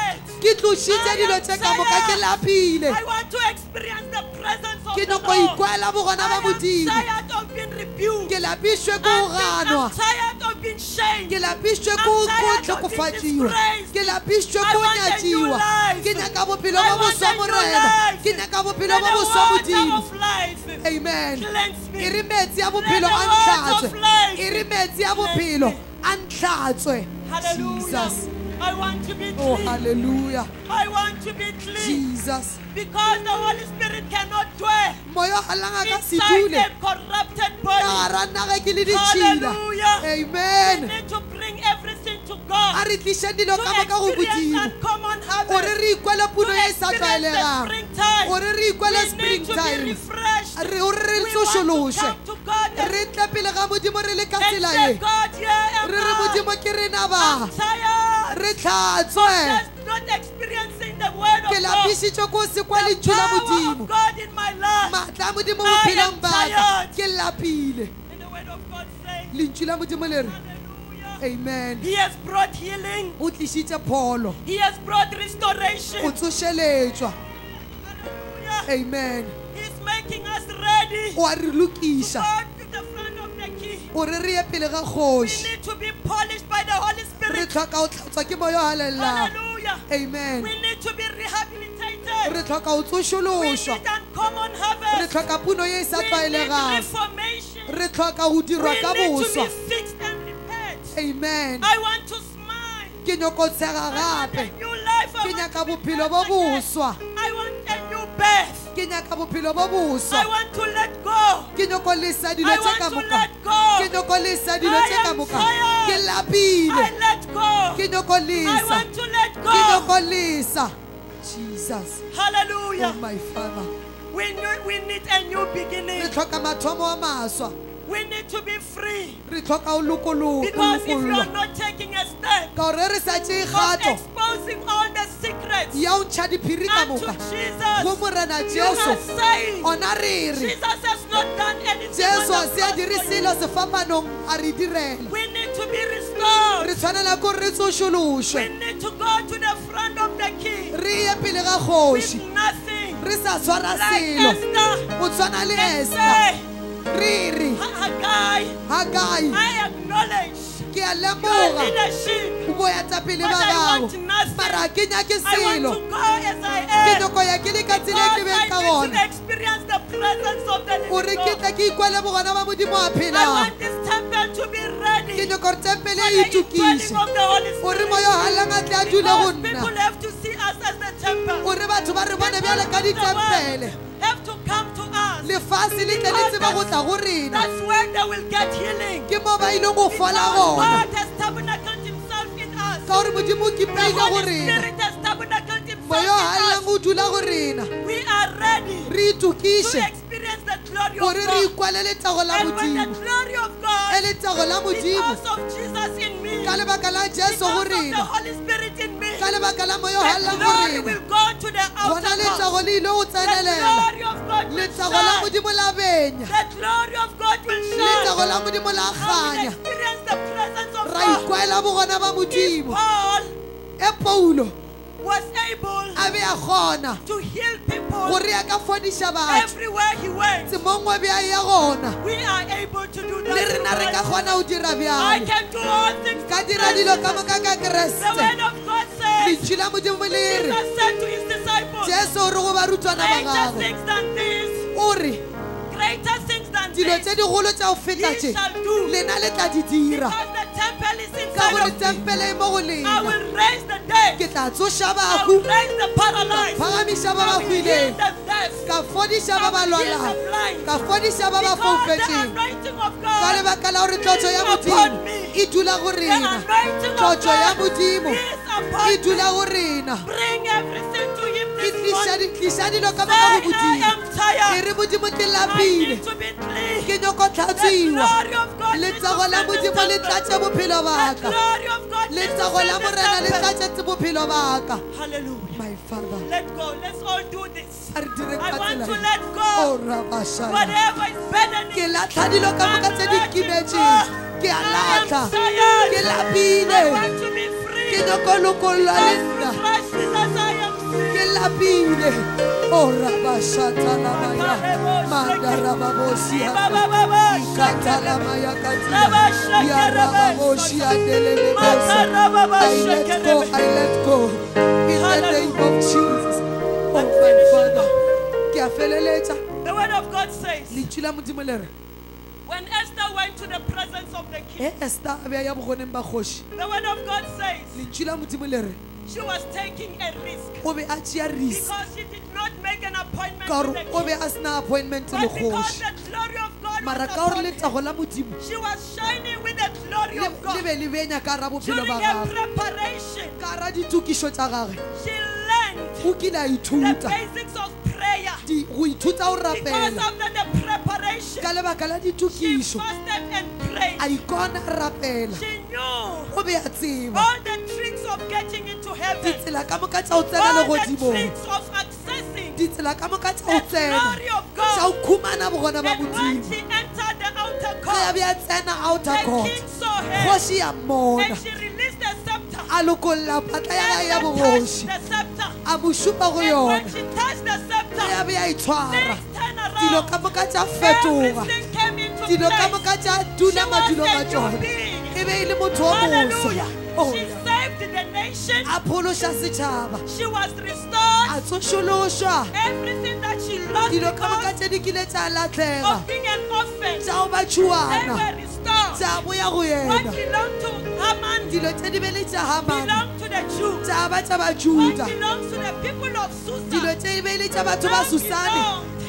ke tlošitše dilo tše ka moka ke lapile I want to experience the presence of ke the nyako Lord. ikwela bogona ba I am modimo tired of being rebuked. ke lapišwe ko go ganwa I'm tired of being shamed. ke lapišwe ko I'm tired of tlhokofatšiwa being disgraced. ke lapišwe I ko want a new nyatšiwa life. ke nyaka bophelo I bo want boswa a new morena life. ke nyaka bophelo Let bo the boswa water modimo of life amen cleanse me. e re metsi ya bophelo Let a the words ntlhatswe of life e re metsi ya bophelo a ntlhatswe Hallelujah. jesus I want to be oh clean. hallelujah I want to be clean. jesus Because the Holy Spirit cannot dwell moya o galanga ka se inside dule a corrupted ka body. gara nnaga ke le ditšhila Hallelujah. We amen need to bring everything to a God. re tlišeng dilo To ka moka go experience modimo uncommon gore harvest. re ikwele To puno e e sa experience the tlwaelegang springtime. gore re ikwele We need to be springtime refreshed. re o re re We want to tsošološe come to God and re tle pele ga modimo re le ka and tsela say, e God, here am re re I. modimo ke rena ba I'm tired. re tlhatswe Just not experiencing the word ke of God. lapišitše ko se kwa The lentšu la power modimo of God in my life. maatla a modimo I am bophelong baka tired. ke lapile And the word of God says, lentšu la modimo le re hallelujah. amen He has brought healing. o tlišitše pholo He has brought restoration. o tsošeletšwa Hallelujah. amen He's making us ready o a re to lokiša go to the front of the King. o re re ye pele ga We kgoši need to be polished by the Holy re Spirit. tlhoka o tlhatswa ke moya o galelelang Hallelujah. amen We need to be rehabilitated. re tlhoka o We tsošološwa need uncommon re harvest. tlhoka puno ye e sa We need tlwaelegang reformation. re tlhoka go dirwa ka We need to boswa be fixed and repaired. amen I want to smile. ke nyako tshega I want gape a new life. I ke want nyaka to be bophelo born bo again. boswa I want a new birth. ke nyaka bophelo bo I boswa want to let go. ke nyako lesa dilo I tše want ka to moka let go. ke nyako lesa dilo I tše ka am moka tired. ke lapile I let go. ke nyako I lesa want to let ke go. nyako lesa jesus oh Hallelujah. my father We need a new re beginning. tlhoka mathomo a maswa We need to be free. re tlhoka o Because if you are lokollwa not taking a step ka gore re sa tšee of kgato exposing all the secrets ya o ntšha diphiri ka unto moka Jesus, go morena you are jesu saying ona re re Jesus has not done anything. jesu on a the se a cross dire for you. selo sefapanong a re direla We need to be restored. re tshwanela ko re We tsošološwe need to go to the front of the King re ye pele ga with kgoši nothing. re sa tshwara Like selo Esther, o tshwana le and esta say, re re Haggai, ga kae I acknowledge ke a your lemoga leadership, boetapele but ba I gago want nothing. mara ke nyake I want selo to go as I ke am. nyako ya ke le ka tsela e ke Because beng ka I need gona to experience the presence of the gore living ke God. tle ke ikwele bogona ba modimo a I phelang want this temple to be ready ke nyako gore tempele for e the itukiše indwelling of the Holy gore Spirit. moya o galang a tle a dule go Because people nna have to see us as the temple. gore batho ba re bone People bjale ka of the ditempele world have to come to us. lefase le tle le tseba go tla go rena That's where they will get healing. ke mo ba ileng go fola Because gona God has tabernacled himself in us. ka gore modimo o The kipeile go Holy rena Spirit has tabernacled himself moya o in galang us. o dula go rena We are ready re to itukiše experience the the glory of gore re God. ikwele letago la And when the modimo glory of e God, letago la modimo because of Jesus in me, ka lebaka la because jesu go of the rena Holy Spirit in me, ka lebaka la moya o the hallang go glory rena will go to the gona outer letago court. le ile go The tsenelela glory of God will letago la shine. modimo la benya The glory of God will letago shine. la modimo la I will kganya experience the presence of ra God. ikwela bogona ba If modimo Paul e paulo was able a be a kgona to heal people gore a ka fodiša batho everywhere he went, tsemongwe be a ya gona we are able to do le that. rena re ka too. kgona go dira I bjalo can do all things ka through dira dilo ka Christ. moka ka The keresete word of God says, lentši la modimo le re Jesus said to his disciples, jesu o re go barutwana ba greater gagwe things than this, o re greater things than dilo this, tse digolo tša go feta ye tše shall do. lena le tla di dira Because the temple is ka inside gore of me. tempele e mo go I lena will raise the dead. ke tla tsoša I bahu will raise the paralyzed. phagamiša ba I ba will heal hwileng the deaf. ka fodiša ba ba I will heal lwalang the blind. ka fodiša ba ba Because the foufetšeng anointing of ka God lebaka la gore tlotso ya is modimo upon me. e dula go The rena anointing of tlotso ya God modimo is upon e me. dula go rena Bring everything to him e this morning. tliša dilo ka moka Say, go I modimo am tired. e re modimo ke I lapile need to be clean. ke nyoko The tlhatswiwa glory of God needs to letsago la fill this modimo le temple. tlatse bophelo The baka glory of God needs to letsago la fill this morena le temple. tlatsetse bophelo baka Hallelujah. my father Let go. Let's all do this. a re dire I ka want tsela to e. let go. o rabashaya Whatever is burdening ke latlha dilo ka moka tse di kimetseng ke a I am latlha tired. ke I lapile want to be free. ke nyokolokolwa le Just nna through Christ Jesus, I am free. ke lapile o rabashatanamaya mandarababosia ikatanamaya katia yarababosia delelebosa I let go in the name of Jesus oh my father ke a feleletša The word of God says, lentšu la modimo le re when Esther went to the presence of the king, e esta a beya ya bogoneng ba kgoši the word of God says lentšu la modimo le re she was taking a risk o be a tšea risk because she did not make an appointment ka with gore the o be king. a sena appointment le But because kgoši the glory of God mara was ka gore upon her, letago la modimo she was shining with the glory le of God. be le benya ka gara bophelo During ba her gagwe preparation, ka gara ditukišo tša gagwe she learned o kile a the ithuta basics of prayer. go ithuta go Because rapela after the preparation, ka lebaka la she ditukišo fasted and prayed. a ikona a rapela She knew o be a tseba all the tricks of getting into heaven, ditsela ka moka tša go tsena all the legodimong tricks of accessing ditsela ka moka tša the go tsena glory of tša God. go khumana bogona ba And when modimo she entered the outer ge a court, be a tsena outer the court king saw her kgoši ya mmona and she released the scepter. a lokolola patla ya gae ya Esther touched bogoši the scepter. a mo šupa go And when yona she touched the ge scepter, a be a itshwara things turned dilo around. ka moka tša fetoga Everything came into dilo ka place. moka tša She dula was madulong a a new tšona being. e be e le motho wa Hallelujah. moso She saved the nation. a phološa setšhaba She was restored. a tsošološwa Everything that she lost dilo ka moka because tše di kile tša latlega of being an orphan, tša go ba they tšhuana were restored. tša boya go What yena belonged to Haman dilo tše di be le tša hamane belonged to the Jews. tša ba tša What bajuda belongs to the people of dilo Susa tše di be le tša batho ba susane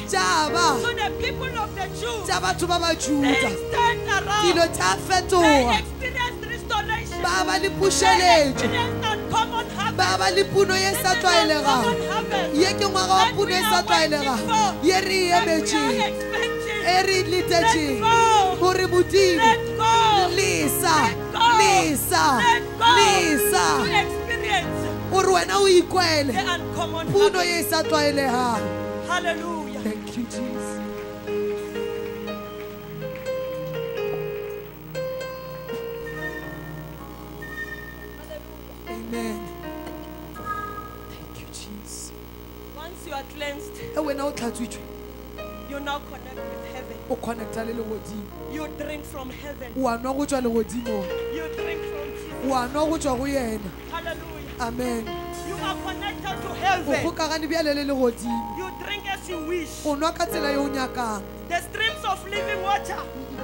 tša ba to the people of the Jews. tša batho ba bajuda Things turned dilo around. tša They fetoga experienced restoration. ba ba le They pušeletšo experienced uncommon harvest. ba ba le puno ye This sa is tlwaelegang uncommon harvest. ye ke ngwaga wa That puno we e are sa waiting tlwaelegang for. ye re e That we are emetšeng expecting. e re e letetšeng Let go. gore modimo Let go. lesa Let go. lesa Let go. lesa To experience gore wena o ikwele the uncommon puno harvest. ye e sa tlwaelegang Hallelujah. thank you jesus amen thank you jesus Once you are cleansed, e wena o tlhatswitswe you now connect with heaven. o connecta le legodimo You drink from heaven. wa nwa go tšwa legodimong You drink from Jesus. wa nwa go tšwa go yena Hallelujah. amen You are connected to o heaven. gokagane bjale le legodimo You drink as you wish. o nwa ka tsela ye o nyakang The streams of living water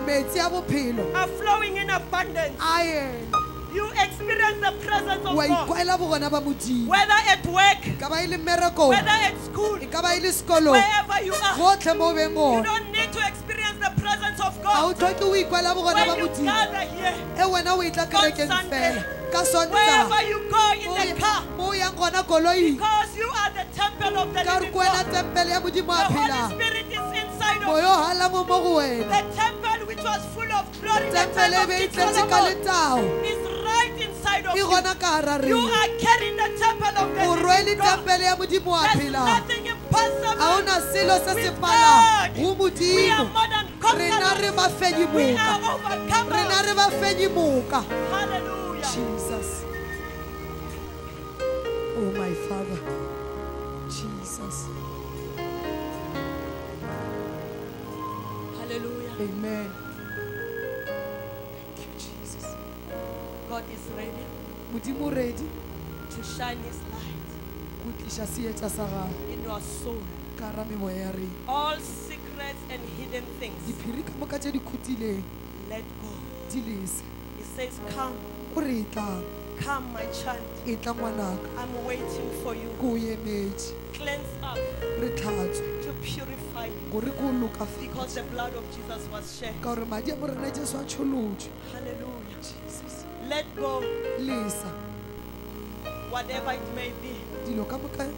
metsi a bophelo are flowing in abundance. a yena You experience the presence of wa God. ikwaela bogona ba modimo Whether at work, e ka ba e le mmerekong whether at school, e ka ba e le sekolong wherever you are. gotlhe mo o beng You gona don't need to experience the presence of ga o God. tlhoke o ikwaela bogona ba When you modimo gather here e wena o e tla on kerekeng Sunday, fela ka Sontaha, wherever you go in the car, mo o yang gona koloing, because you are the temple of the ka re living ke wena God. tempele ya Modimo The a Holy phelang. Spirit is inside of Moya o hala mo mo go wena. the temple which was full of glory. The Tempele temple e be e of King tletse ka Solomon letao. is right inside of E you. gona ka hara You rena. are carrying the temple of the O rwele living God. tempele ya Modimo a There's phelang. nothing impossible. Ha ona selo se se With palang God, go we are Modimo. more than Rena re conquerors. ba fenyi We moka. are Rena overcomers. re ba fenyi moka. Hallelujah. Jesus. Oh my Father. Jesus. Hallelujah. Amen. Thank you, Jesus. God is ready Modimo ready to shine His light go tlisha seetsa sa gagwe in your soul. ka hara memoya ya rena. All secrets and hidden things, Diphiri ka moka tse di khutileng let go. di lese. He says, come, O re e tlang, come, my child. e tla ngwanaka, I'm waiting for you. ko o emetse. Cleanse up Re tlhatswe to purify you, gore ko o lokafetse. because the blood of Jesus was shed. Ka gore madi a morena Jesu a tsholotšwe. Hallelujah. Jesus. Let go, Lesa whatever it may be. dilo ka moka.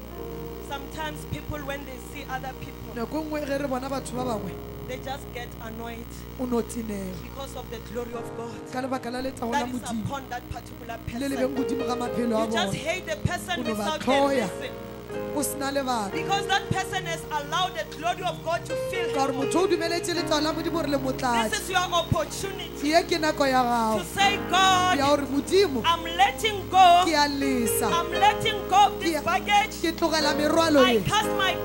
Sometimes people, when they see other people, Nako nngwe ge re bona batho ba bangwe they just get annoyed o no tenega because of the glory of God ka lebaka la letsago la that is Modimo upon that particular le lebeng person. godimo ga maphelo a You just bona. hate the person Uno ba without a tlhoya. reason, O sena lebaka because that person has allowed the glory of God to fill ka gore him. motho o dumeletse letsago la Modimo gore le This motlatse. is your opportunity Ye ke nako ya to gago say, God, ya gore Modimo I'm letting go. ke a lesa, I'm letting go of this Ke- baggage. ke tlogela merwalo I e, cast my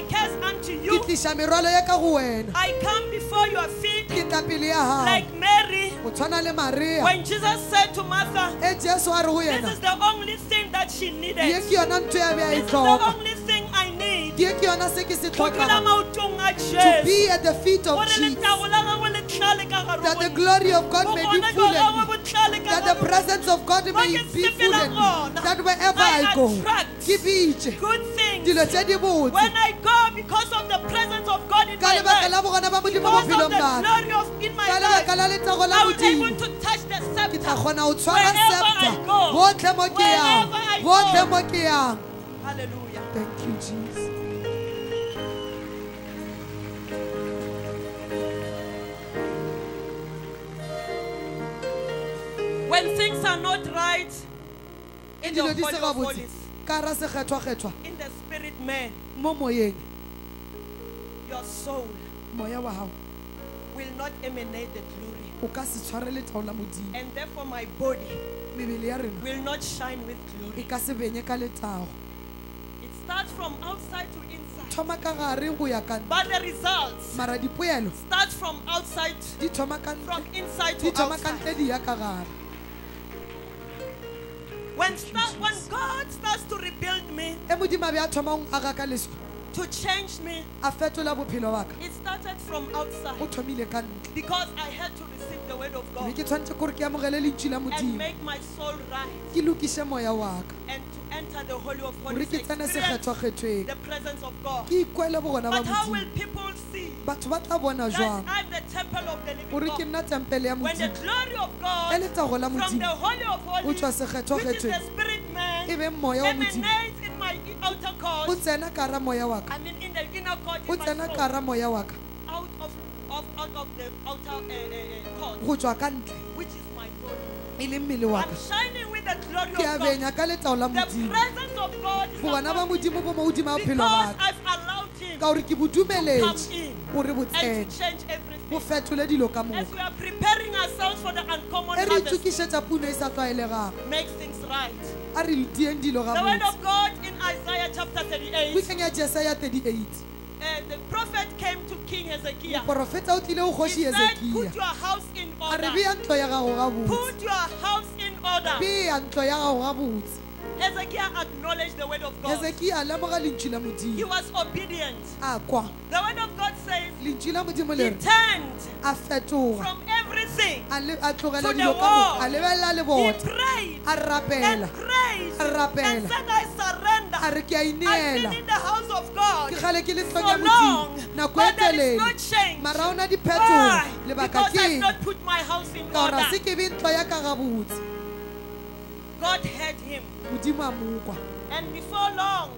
cares unto ke you. tliša merwalo ya ka go wena. I come before your feet Ke tla pele ya gago like Mary. go tshwana le Maria When Jesus said to Martha, e Jesu a re go this yena, is the only thing that she needed. ye ke yona ntho ya be a e This is the tlhoka, only thing I need. ye ke yona se ke se Go dula tlhokang, maotong a to Jesu. be at the feet of Gore Jesus, letago la gagwe le tlale ka gare that the go nna. glory of God may be Bokgoni full jwa gagwe in me, bo tlale ka that gare the go presence of God may Mo ke be full sepelang in me, gona, that wherever I I go, attract ke bitše good things. dilo tse di botse When I go, because of the presence of God in ka my lebaka life, la bogona ba Modimo because of bophelong the ba ka, glory of in my ka life, lebaka la letsago la I will be able Modimo to touch the ke tla scepter. kgona go tshwara Wherever I scepter go, gotlhe mo ke yang, wherever I gotlhe go. mo ke yang. Hallelujah. Thank you, Jesus. When things are not right in the Dilo di Holy se of gabotse Holies, ka ra sekgethwa-kgethwa in the spirit man, mo moyeng, your soul moya wa gago will not emanate the glory. o ka se tshware letao la Modimo. And therefore my body Mebele ya rena will not shine with e glory. ka se benye ka letao. It starts from outside to inside. Thoma ka gare go ya ka ntle, But the results mara dipoelo start from outside, di thoma ka from ntle, inside di to thoma ka outside. ntle di ya ka gare. When God starts to rebuild me, E Modimo a be a thoma go aga ka leso, to change me, a fetola bophelo ba ka, it started from o outside, thomile ka ntle. because I had to receive the word of Ebe God ke tshwanetse kore ke amogele lentšu la and Modimo, make my soul right, ke lokiše moya wa ka and to enter the Holy of gore Holies, ke tsene experience sekgethwa-kgethweng, the presence of God. ke ikwele bogona ba But how will Modimo. people see Batho ba tla bona that jwang I'm the temple of the gore living ke God? nna tempele ya When the Modimo, glory of e God letsago la from the Modimo Holy of o Holies, tswa which is the sekgethwa-kgethweng, spirit man, e be moya wa Modimo emanates in my outer o court. tsena ka hara moya wa ka, I mean, in the inner court, o in my tsena ka soul, hara moya wa ka out of the outer court, go tswa ka ntle, which is my body. e le mmele wa I'm ka. shining with the glory Ke a of God. benya ka letao la The Modimo, presence of God is bogona ba upon me Modimo bo mo godimo a bophelo because ba ka, I've allowed Him ka gore ke bo to come dumeletse in gore bo and tsene to change everything. bo fetole dilo ka As moka. we are preparing ourselves for the uncommon E re harvest, itukišetša puno e sa tlwaelegang, make things right. a re tieng dilo The word gabotse. of God in Isaiah chapter 38, Bukeng ya Jesaja 38, the prophet came to King Hezekiah. moprofeta o tlile go He kgoši said, put Hezekia, your house in a re order. beya ntlo ya gago gabotse, Put your house in order. beya ntlo ya gago gabotse. Hezekiah acknowledged the word of God. Hezekia a lemoga lentšu la He Modimo, was obedient. a kwa The word of God says lentšu la Modimo he le re turned a fetoga, from everything. a tlogela To the dilo ka wall. moka, a lebelela He lebota, prayed a and rapela, praised a rapela, and said, I surrender. a re ke a I've ineela, been in the house of God ke kgale ke le for tlong ya long, Modimo nako e but there is telele, no change. mara o na diphetogo. Why? Lebaka Because ke I've eng? not put my house in ka gore order. a se ke be ntlo ya ka gabotse. God heard him. modimo a mo kwa. And before long,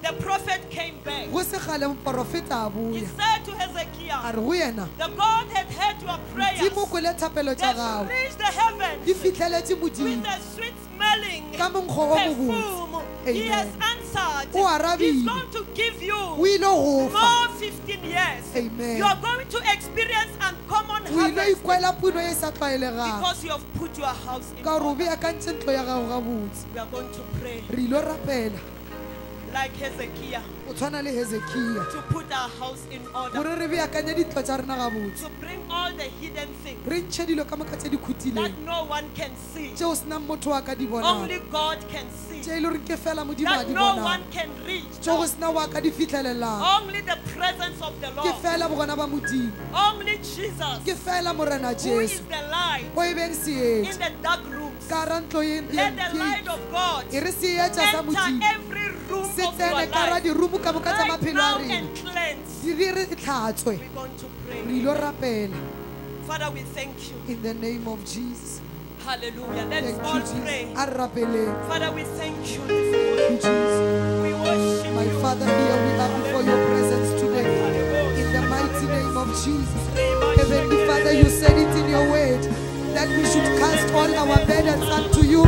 the prophet came back. Go se kgale moprofeta a He boya said to a Hezekiah, re go yena the God had heard your prayers. modimo kwele thapelo tša They've gago reached the heavens di fitlheletse with modimo a sweet smelling ka monkgo o mobotse. perfume. He has answered. O arabile. He's going to give you o ile go fa more 15 years. Amen. You are going to experience uncommon o ile harvest ikwela puno e sa tlwaelegang because you have put your house in ka gore o order. beakantse ntlo ya gago gabotse. We are going to pray Re ile rapela like Hezekiah o tshwana le Hezekiah to put our house in order, gore re beakanye dintlo tša rena gabotse. to bring all the hidden things Re ntšhe dilo ka moka tše di that khutileng no one can see. tšeo senang motho wa ka di bonang Only God can see. tše e le gore ke fela modimo a That di no one bonang can reach. tšeo go sena wa ka di fitlhelelang Only the presence of the ke Lord. fela bogona ba modimo Only Jesus, ke fela morena who is jesu the light o e beng in seetša the dark rooms. ka ra ntlo Let the light of God e re seetša sa enter modimo every room se of your tsene ka ra life dirumu ka moka tša right maphelo a now rena and cleanse. di re tlhatswe. We're going to Re pray. ilo rapela Father, we thank you. in the name of Jesus. Hallelujah. Let's Thank all you, Jesus. pray. A re rapeleng. Father, we thank you this Thank you, morning. Jesus. We worship My you. Father, here we are before your presence today. In the mighty name of Jesus. Heavenly Father, you said it in your word that we should cast all our burdens unto you,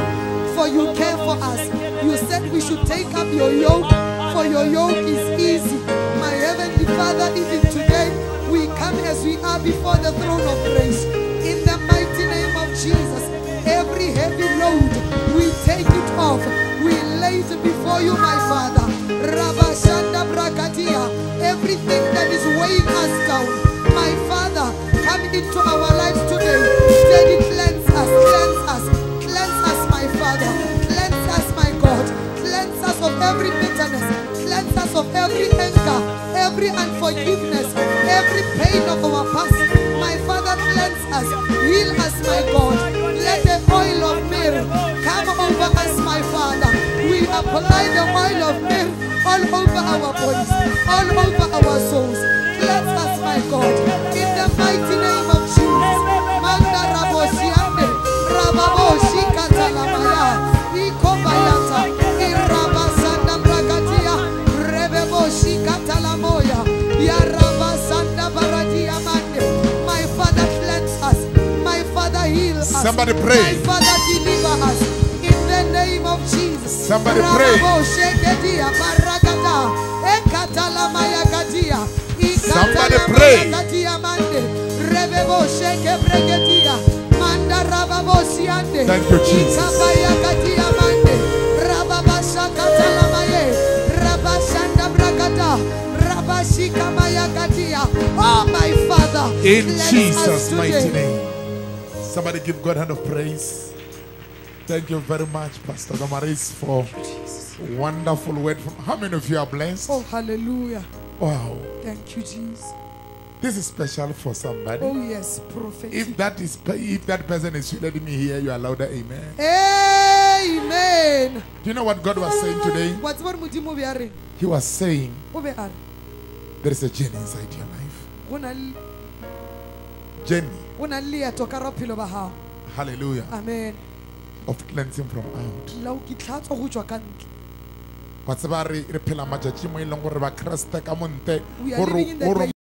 for you care for us. You said we should take up your yoke, for your yoke is easy. My Heavenly Father, even today, we come as we are before the throne of grace. In the mighty name of Jesus, every heavy load, we take it off. We lay it before you, my Father. Rabashanda brakatia, everything that is weighing us down, my Father, come into our lives today. Steady, cleanse us, cleanse us, cleanse us, my Father, cleanse us, my God, cleanse us of every bitterness, cleanse us of every anger, every unforgiveness, every pain of our past. My Father, cleanse us, heal us, my God. Let the oil of myrrh come over us, my Father. We apply the oil of myrrh all over our bodies, all over our souls. Cleanse us, my God, in the mighty name of Jesus. Manda rabosiande, rababoshi katalamaya, ikobayata, irabasanda bragatia, rebeboshi katalamoya, yarabasanda baradia mande. My Father, cleanse us. My Father, heal us. Somebody pray. My Father, deliver us. In the name of Jesus. Somebody pray. Somebody pray. Thank you, Jesus. Oh, my Father, In cleanse us Jesus' today. mighty name. Somebody give God a hand of praise. Thank you very much, Pastor Damaris, for wonderful word. How many of you are blessed? Oh, hallelujah. Wow. Thank you, Jesus. This is special for somebody. Oh, yes, prophet. If that person is letting me hear you, louder, amen. Amen. Do you know what God was saying today? What's what modimo be a reng? He was saying O be a re, there is a journey inside your life. go na le- Journey. go na le leeto ka ra bophelo ba gago. Hallelujah. Amen. Of cleansing from out. La o ke tlhatswa go tswa ka ntle. Wa tseba re phela matšatši mo e leng gore ba kreste ka monte We are living in the day